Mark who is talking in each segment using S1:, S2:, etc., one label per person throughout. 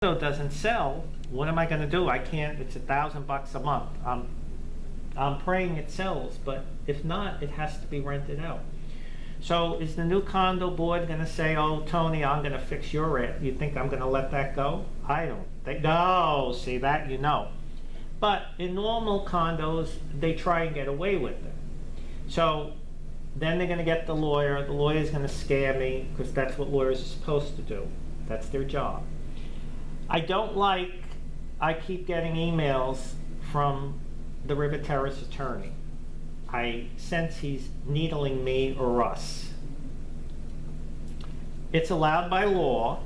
S1: doesn't sell, what am I going to do? I can't. It's $1,000 a month. I'm praying it sells, but if not, it has to be rented out. So is the new condo board going to say, "Oh, Tony, I'm going to fix your rent"? You think I'm going to let that go? I don't think. No, see that, you know. But in normal condos, they try and get away with it. So then they're going to get the lawyer. The lawyer's going to scare me because that's what lawyers are supposed to do. That's their job. I don't like, I keep getting emails from the River Terrace attorney. I sense he's needling me or us. It's allowed by law.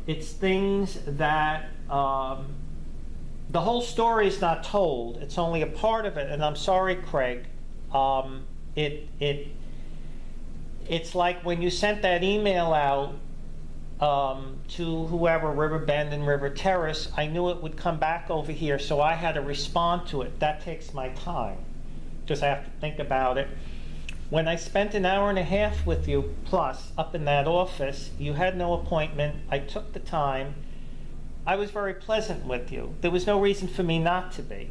S1: It's things that, the whole story is not told. It's only a part of it, and I'm sorry, Craig. It's like when you sent that email out to whoever, River Bend and River Terrace, I knew it would come back over here, so I had to respond to it. That takes my time, because I have to think about it. When I spent an hour and a half with you, plus, up in that office, you had no appointment, I took the time, I was very pleasant with you. There was no reason for me not to be.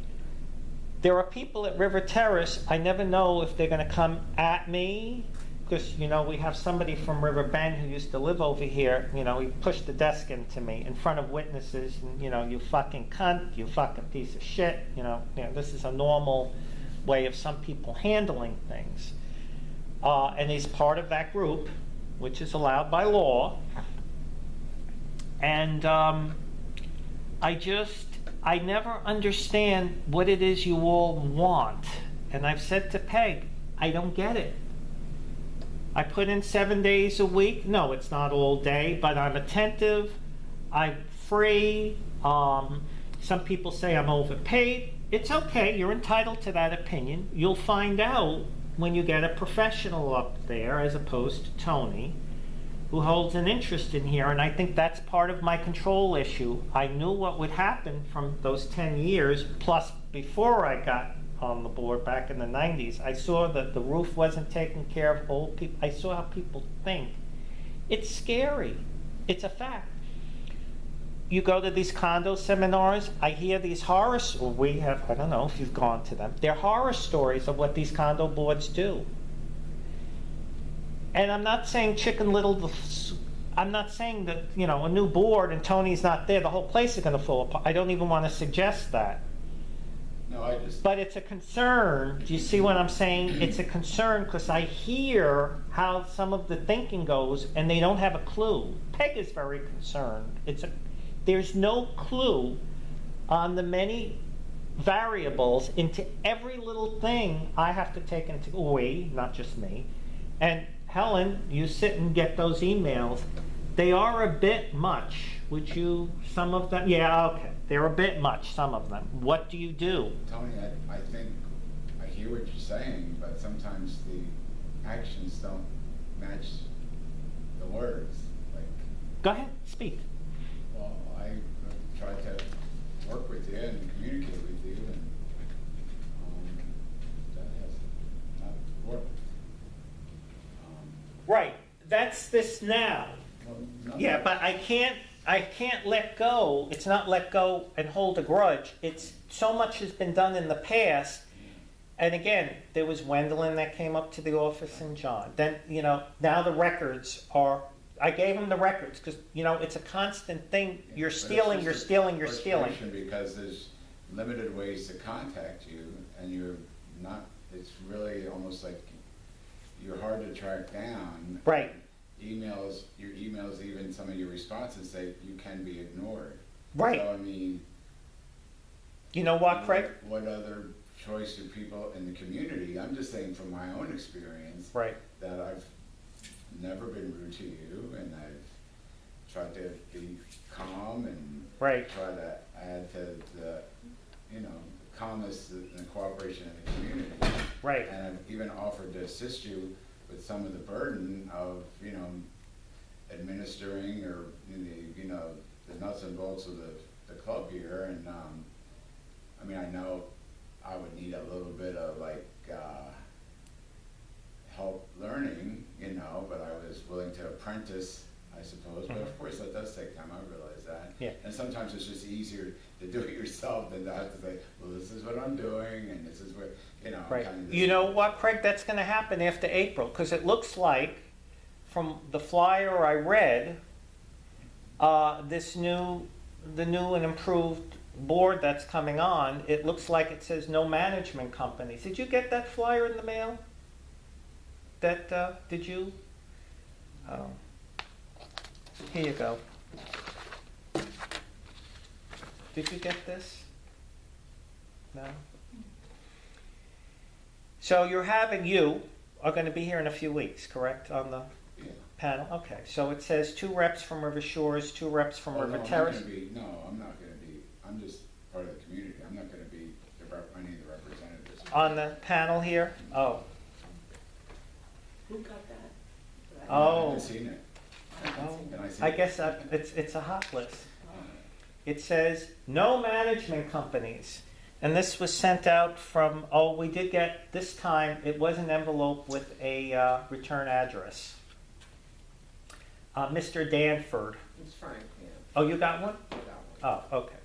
S1: There are people at River Terrace, I never know if they're going to come at me, because, you know, we have somebody from River Bend who used to live over here, you know, he pushed the desk into me in front of witnesses, and, you know, "You fucking cunt, you fucking piece of shit," you know, this is a normal way of some people handling things. And he's part of that group, which is allowed by law. And I never understand what it is you all want. And I've said to Peg, I don't get it. I put in 7 days a week. No, it's not all day, but I'm attentive. I'm free. Some people say I'm overpaid. It's okay. You're entitled to that opinion. You'll find out when you get a professional up there, as opposed to Tony, who holds an interest in here. And I think that's part of my control issue. I knew what would happen from those 10 years, plus before I got on the board back in the 90s. I saw that the roof wasn't taken care of, old people. I saw how people think. It's scary. It's a fact. You go to these condo seminars, I hear these horror, or we have, I don't know if you've gone to them, they're horror stories of what these condo boards do. And I'm not saying Chicken Little, I'm not saying that, you know, a new board and Tony's not there, the whole place is going to fall apart. I don't even want to suggest that.
S2: No,
S1: But it's a concern. Do you see what I'm saying? It's a concern because I hear how some of the thinking goes, and they don't have a clue. Peg is very concerned. There's no clue on the many variables into every little thing I have to take into, we, not just me. And Helen, you sit and get those emails. They are a bit much. Would you, some of them? Yeah, okay. They're a bit much, some of them. What do you do?
S2: Tony, I think I hear what you're saying, but sometimes the actions don't match the words. Like,
S1: go ahead, speak.
S2: well, I try to work with you and communicate with you, and that has not worked.
S1: Right. That's this now.
S2: Well, no.
S1: Yeah, but I can't let go. It's not let go and hold a grudge. It's so much has been done in the past. And again, there was Wendelin that came up to the office and John. Then, you know, now the records are, I gave him the records because, you know, it's a constant thing. You're stealing, you're stealing, you're stealing.
S2: Because there's limited ways to contact you, and you're not, it's really almost like you're hard to track down.
S1: Right.
S2: Emails, your emails, even some of your responses say you can be ignored.
S1: Right.
S2: So, I mean,
S1: you know what, Craig?
S2: What other choice do people in the community? I'm just saying from my own experience,
S1: right,
S2: that I've never been rude to you, and I've tried to be calm and
S1: right,
S2: try to add to the, you know, calmness and the cooperation in the community.
S1: right.
S2: And I've even offered to assist you with some of the burden of, you know, administering or, you know, the nuts and bolts of the club here. And I mean, I know I would need a little bit of like help learning, you know, but I was willing to apprentice I suppose, but of course, that does take time, I realize that.
S1: Yeah.
S2: And sometimes it's just easier to do it yourself than to have to say, well, this is what I'm doing, and this is what, you know,
S1: Right.
S2: kind of.
S1: You know what, Craig, that's gonna happen after April, because it looks like, from the flyer I read, the new and improved board that's coming on, it looks like it says no management companies. Did you get that flyer in the mail? Did you? Oh. Here you go. Did you get this? No? So you are gonna be here in a few weeks, correct, on the
S2: Yeah.
S1: panel? Okay, so it says 2 reps from River Shores, 2 reps from
S2: Oh,
S1: River
S2: no,
S1: Terrace.
S2: No, I'm not gonna be, I'm just part of the community, I'm not gonna be any of the representatives.
S1: On the panel here? Oh,
S3: Who got that?
S2: I
S1: oh.
S2: haven't seen it.
S1: Oh.
S2: Can I see
S1: I
S2: it?
S1: guess it's a hot list. It says no management companies. And this was sent out from, we did get, this time, it was an envelope with a return address. Mr. Danford.
S3: It's Frank, yeah.
S1: Oh, you got one?
S3: I got one.
S1: Oh, okay.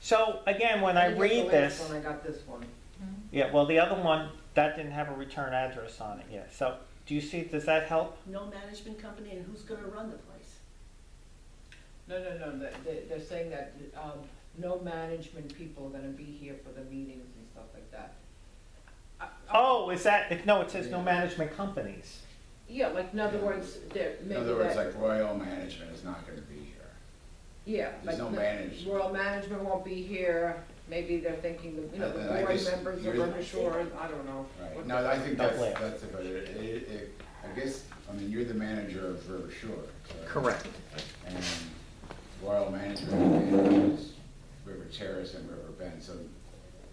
S1: So again, when I
S3: didn't get
S1: read
S3: the
S1: this,
S3: last one, I got this one.
S1: yeah, well, the other one, that didn't have a return address on it yet. So do you see, does that help?
S4: No management company, and who's gonna run the place?
S3: No, they're saying that, no management people are gonna be here for the meetings and stuff like that.
S1: Oh, is that, no, it says no management companies.
S3: Yeah, like, in other words, there, maybe
S2: In other words,
S3: that,
S2: like Royal Management is not gonna be here.
S3: yeah.
S2: There's
S3: like
S2: no management.
S3: Royal Management won't be here, maybe they're thinking, the
S2: I
S3: board
S2: guess
S3: members of
S2: you're-
S3: River Shores, I don't know.
S2: Right,
S3: What
S2: no,
S3: the-
S2: I think
S1: Don't laugh.
S2: that's about it. I guess, I mean, you're the manager of River Shore. so-
S1: Correct.
S2: And Royal Management is River Terrace and River Bend, so.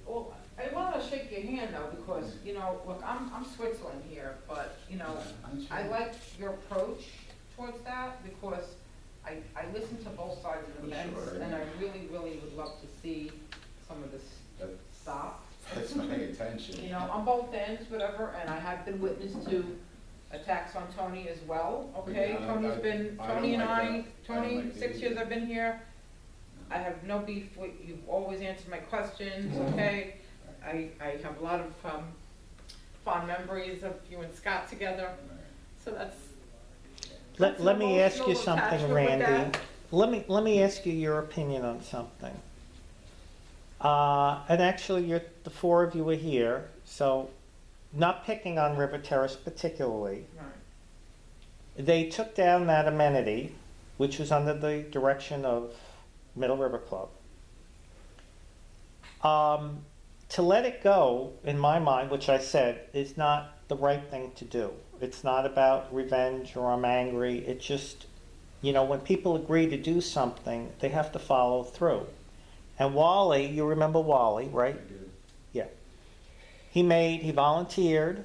S3: Well, I wanna shake your hand though, because, look, I'm Switzerland here, but,
S2: I'm sure-
S3: I like your approach towards that, because I listen to both sides of the
S2: Well,
S3: fence,
S2: sure.
S3: and I really, really would love to see some of this
S2: That-
S3: stop.
S2: That's my intention.
S3: On both ends, whatever, and I have been witness to attacks on Tony as well, okay?
S2: Yeah,
S3: Tony's
S2: I
S3: been,
S2: don't
S3: Tony and
S2: like
S3: I,
S2: that. I don't
S3: Tony,
S2: like it
S3: 6 years
S2: either.
S3: I've been here, I have no beef with, you've always answered my questions, okay? I have a lot of, fond memories of you and Scott together, so that's.
S1: Let me ask you
S3: Emotional
S1: something,
S3: attachment with
S1: Randy.
S3: that.
S1: Let me ask you your opinion on something. And actually, the 4 of you are here, so not picking on River Terrace particularly.
S3: Right.
S1: They took down that amenity, which was under the direction of Middle River Club. To let it go, in my mind, which I said, is not the right thing to do. It's not about revenge or I'm angry. It just, when people agree to do something, they have to follow through. And Wally, you remember Wally,
S2: I
S1: right?
S2: do.
S1: Yeah. He volunteered.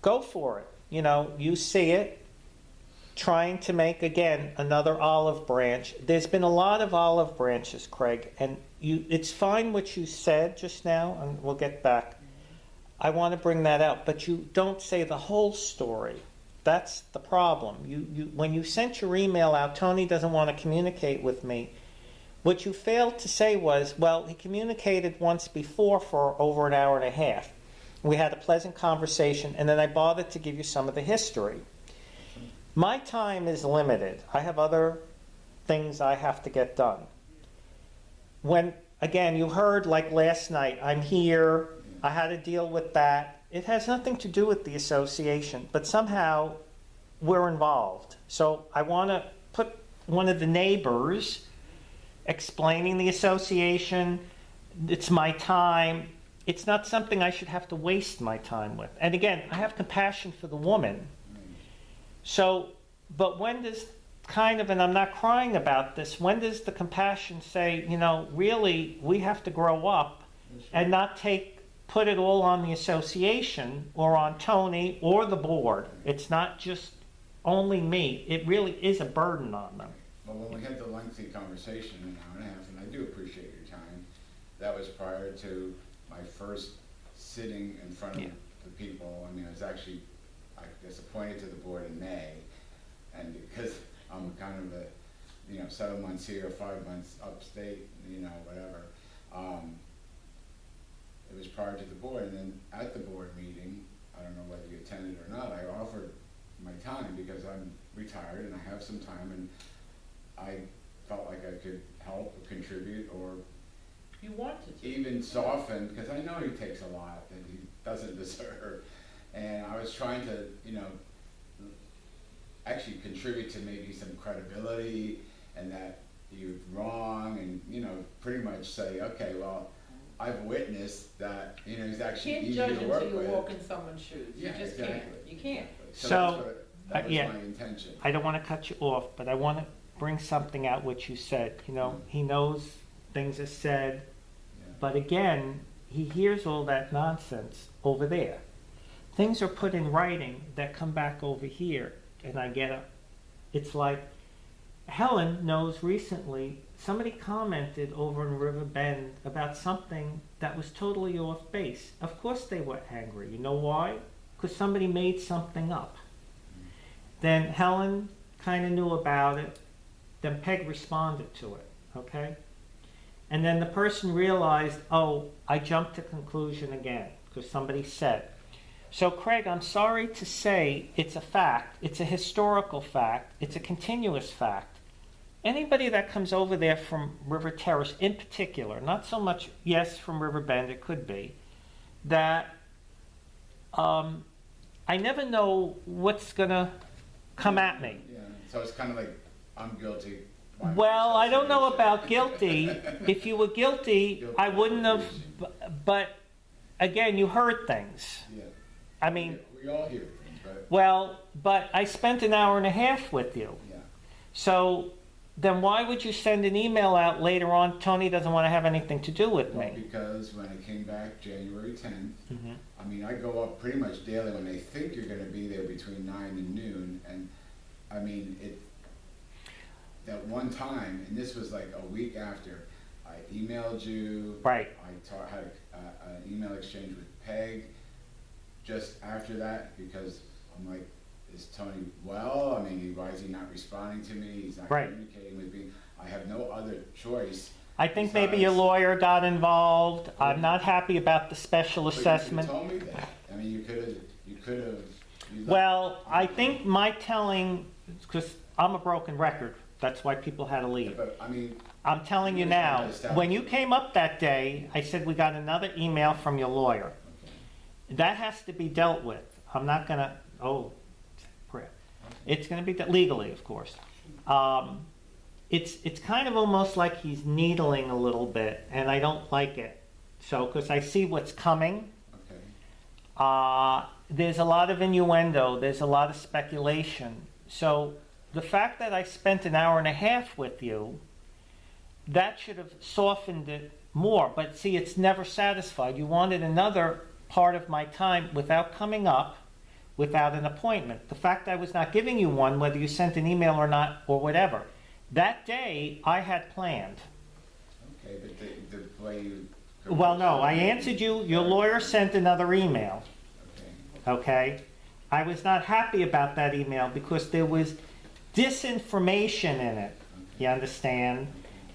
S1: Go for it. You see it. Trying to make, again, another olive branch. There's been a lot of olive branches, Craig, and it's fine what you said just now, and we'll get back. I want to bring that out, but you don't say the whole story. That's the problem. When you sent your email out, Tony doesn't want to communicate with me. What you failed to say was, well, he communicated once before for over an hour and a half. We had a pleasant conversation, and then I bothered to give you some of the history. My time is limited. I have other things I have to get done. Again, you heard like last night, I'm here, I had to deal with that. It has nothing to do with the association, but somehow we're involved. So I want to put one of the neighbors explaining the association. It's my time. It's not something I should have to waste my time with. And again, I have compassion for the woman. So, but when does and I'm not crying about this, when does the compassion say, really, we have to grow up and not put it all on the association or on Tony or the board. It's not just only me. It really is a burden on them.
S2: Well, when we had the lengthy conversation, an hour and a half, and I do appreciate your time, that was prior to my first sitting in front of
S1: Yeah.
S2: the people. I mean, I was actually, I guess, appointed to the board in May, And because I'm kind of a, 7 months here, 5 months upstate, whatever. It was prior to the board, and then at the board meeting, I don't know whether you attended or not, I offered my time because I'm retired and I have some time, and I felt like I could help or contribute or
S3: You wanted to.
S2: even soften, because I know he takes a lot that he doesn't deserve. And I was trying to, actually contribute to maybe some credibility and that you're wrong and, pretty much say, okay, well, I've witnessed that, he's
S3: You
S2: actually
S3: can't
S2: easy
S3: judge
S2: to work
S3: until
S2: with.
S3: you walk in someone's shoes. You
S2: Yeah,
S3: just can't.
S2: exactly.
S3: You can't.
S2: So
S1: So,
S2: that was
S1: yeah.
S2: my intention.
S1: I don't want to cut you off, but I want to bring something out what you said. He knows things are said,
S2: Yeah.
S1: but again, he hears all that nonsense over there. Things are put in writing that come back over here, and I get it. It's like Helen knows recently somebody commented over in River Bend about something that was totally off base. Of course they were angry. You know why? Because somebody made something up. Then Helen kind of knew about it. Then Peg responded to it, okay? And then the person realized, oh, I jumped to conclusion again because somebody said. So Craig, I'm sorry to say it's a fact. It's a historical fact. It's a continuous fact. Anybody that comes over there from River Terrace in particular, not so much, yes, from River Bend, it could be, that I never know what's going to come at me.
S2: Yeah, so it's kind of like, I'm guilty. by
S1: Well, I don't know
S2: association.
S1: about guilty. If you were guilty, I wouldn't have, but again, you heard things.
S2: Yeah.
S1: I mean,
S2: We all hear things, but,
S1: well, but I spent an hour and a half with you.
S2: yeah.
S1: So then why would you send an email out later on, Tony doesn't want to have anything to do with
S2: Well,
S1: me?
S2: because when I came back January 10th,
S1: Mhm.
S2: I mean, I go up pretty much daily when they think you're gonna be there between 9 and noon, and, I mean, that one time, and this was like a week after, I emailed you.
S1: Right.
S2: I had an email exchange with Peg just after that, because I'm like, is Tony well? I mean, why is he not responding to me? He's not
S1: Right.
S2: communicating with me. I have no other choice.
S1: I think maybe your
S2: Besides-
S1: lawyer got involved. I'm not happy about the special
S2: But
S1: assessment.
S2: you told me that. I mean, you could have.
S1: Well, I think my telling, because I'm a broken record, that's why people had to leave.
S2: But, I mean,
S1: I'm telling you now, when you came up that day, I said, we got another email from your lawyer.
S2: okay.
S1: That has to be dealt with. I'm not gonna, prayer. It's gonna be, legally, of course. It's kind of almost like he's needling a little bit, and I don't like it. So, because I see what's coming.
S2: Okay.
S1: There's a lot of innuendo, there's a lot of speculation. So the fact that I spent an hour and a half with you, that should have softened it more. But see, it's never satisfied. You wanted another part of my time without coming up, without an appointment. The fact I was not giving you one, whether you sent an email or not, or whatever, that day I had planned.
S2: Okay, but the way you.
S1: Well, no, I answered you. Your lawyer sent another email.
S2: Okay.
S1: Okay? I was not happy about that email because there was disinformation in it. You understand?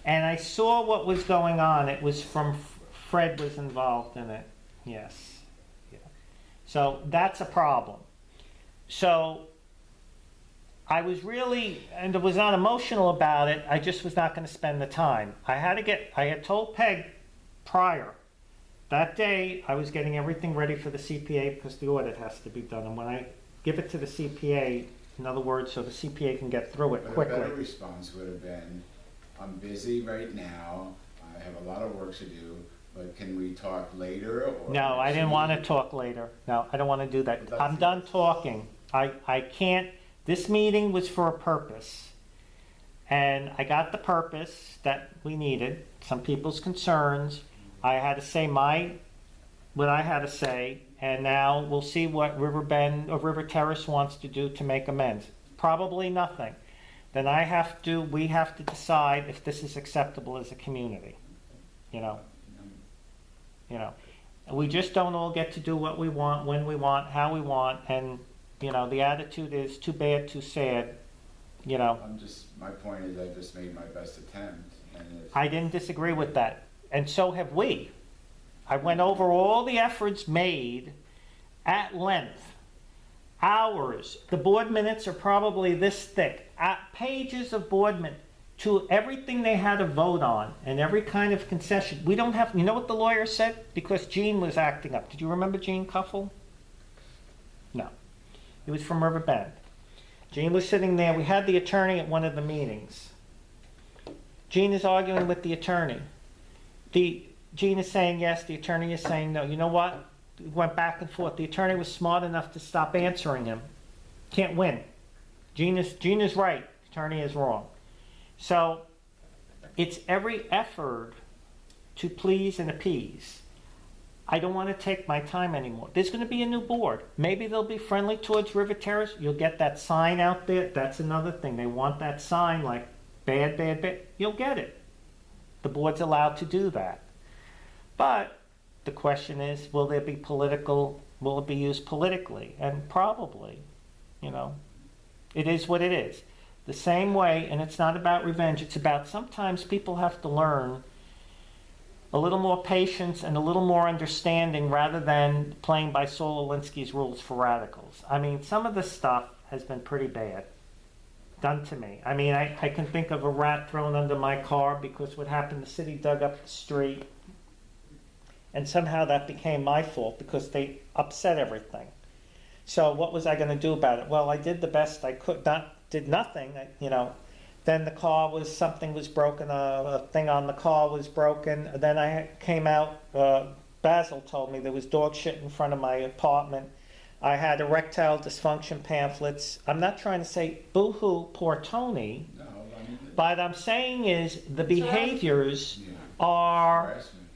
S1: And I saw what was going on. It was from Fred was involved in it. Yes. Yeah. So that's a problem. So I was really, and I was not emotional about it. I just was not going to spend the time. I had told Peg prior. That day, I was getting everything ready for the CPA because the audit has to be done. And when I give it to the CPA, in other words, so the CPA can get through it
S2: But a
S1: quickly.
S2: better response would have been, I'm busy right now, I have a lot of work to do, but can we talk later? Or
S1: No, I
S2: next
S1: didn't want to
S2: week?
S1: talk later. No, I don't want to do that.
S2: But that's-
S1: I'm done talking. I can't, this meeting was for a purpose. And I got the purpose that we needed, some people's concerns. I had to say what I had to say, and now we'll see what River Bend or River Terrace wants to do to make amends. Probably nothing. Then we have to decide if this is acceptable as a community. You know. We just don't all get to do what we want, when we want, how we want, and, the attitude is too bad, too sad. you know,
S2: my point is I just made my best attempt, and if.
S1: I didn't disagree with that, and so have we. I went over all the efforts made at length, hours. The board minutes are probably this thick, pages of board minutes to everything they had to vote on and every kind of concession. We don't have, you know what the lawyer said? Because Gene was acting up. Did you remember Gene Cuffle? No. He was from River Bend. Gene was sitting there. We had the attorney at one of the meetings. Gene is arguing with the attorney. Gene is saying yes, the attorney is saying no. You know what? We went back and forth. The attorney was smart enough to stop answering him. Can't win. Gene is right. The attorney is wrong. So it's every effort to please and appease. I don't want to take my time anymore. There's going to be a new board. Maybe they'll be friendly towards River Terrace. You'll get that sign out there. That's another thing. They want that sign like bad, bad, bad. You'll get it. The board's allowed to do that. But the question is, will it be used politically? And probably, you know, it is what it is. The same way, and it's not about revenge, it's about sometimes people have to learn a little more patience and a little more understanding rather than playing by Saul Alinsky's rules for radicals. I mean, some of the stuff has been pretty bad done to me. I mean, I can think of a rat thrown under my car because what happened, the city dug up the street, and somehow that became my fault because they upset everything. So what was I going to do about it? Well, I did the best I could, did nothing, you know. Then something was broken, a thing on the car was broken. Then I came out, Basil told me there was dog shit in front of my apartment. I had erectile dysfunction pamphlets. I'm not trying to say boo-hoo, poor Tony.
S2: No, I mean.
S1: But I'm saying is the behaviors are,
S2: Harassment,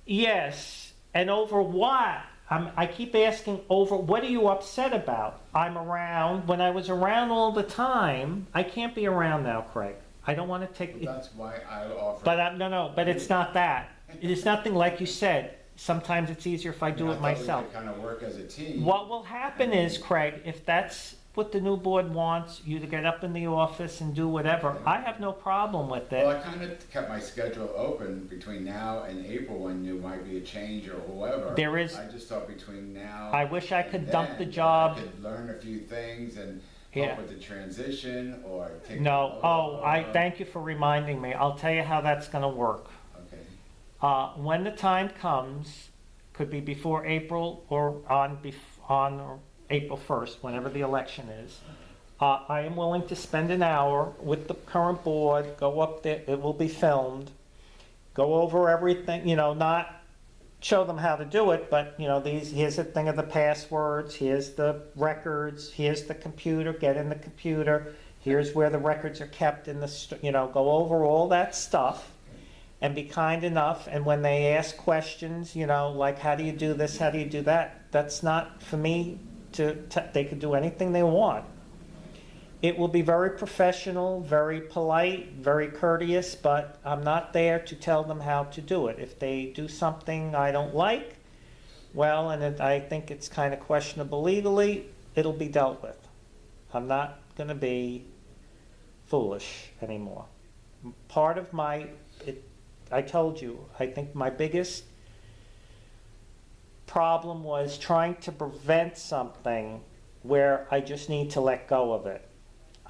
S1: yes, and over what? I keep asking over, what are you upset about? I'm around. When I was around all the time, I can't be around now, Craig. I don't want to take it.
S2: That's why I offer.
S1: But no, but it's not that. It is nothing like you said. Sometimes it's easier if I do it myself.
S2: Kind of work as a team.
S1: What will happen is, Craig, if that's what the new board wants, you to get up in the office and do whatever, I have no problem with
S2: Well, I
S1: it.
S2: kind of kept my schedule open between now and April when there might be a change or whoever.
S1: There is,
S2: I just thought between now.
S1: I wish I could
S2: and
S1: dump the
S2: then,
S1: job.
S2: I could learn a few things and
S1: Yeah.
S2: help with the transition or take.
S1: No, I thank you for reminding me. I'll tell you how that's gonna work.
S2: Okay.
S1: When the time comes, could be before April or on April 1st, whenever the election is, I am willing to spend an hour with the current board, go up there, it will be filmed, go over everything, you know, not show them how to do it, but, you know, here's the thing of the passwords, here's the records, here's the computer, get in the computer, here's where the records are kept in the, you know, go over all that stuff. And be kind enough, and when they ask questions, you know, like how do you do this, how do you do that, that's not for me they can do anything they want. It will be very professional, very polite, very courteous, but I'm not there to tell them how to do it. If they do something I don't like, well, and I think it's kind of questionable legally, it'll be dealt with. I'm not going to be foolish anymore. Part of I told you, I think my biggest problem was trying to prevent something where I just need to let go of it.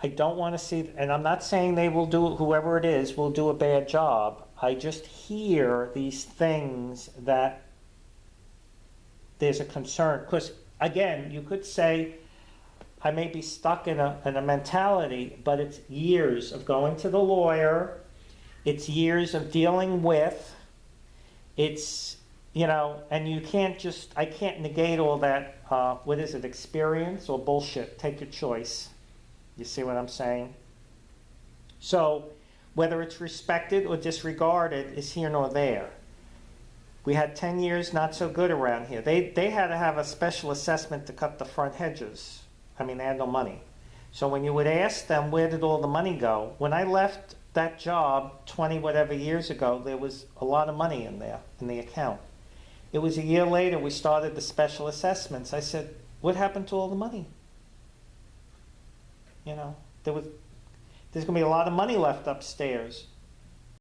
S1: I don't want to see, and I'm not saying they will do, whoever it is, will do a bad job. I just hear these things that there's a concern. Because, again, you could say I may be stuck in a mentality, but it's years of going to the lawyer. It's years of dealing with, it's, you know, and you can't I can't negate all that, what is it, experience or bullshit? Take your choice. You see what I'm saying? So, whether it's respected or disregarded is here nor there. We had 10 years not so good around here. They had to have a special assessment to cut the front hedges. I mean, they had no money. So when you would ask them, where did all the money go? When I left that job 20 whatever years ago, there was a lot of money in there, in the account. It was a year later we started the special assessments. I said, what happened to all the money? You know, there's gonna be a lot of money left upstairs.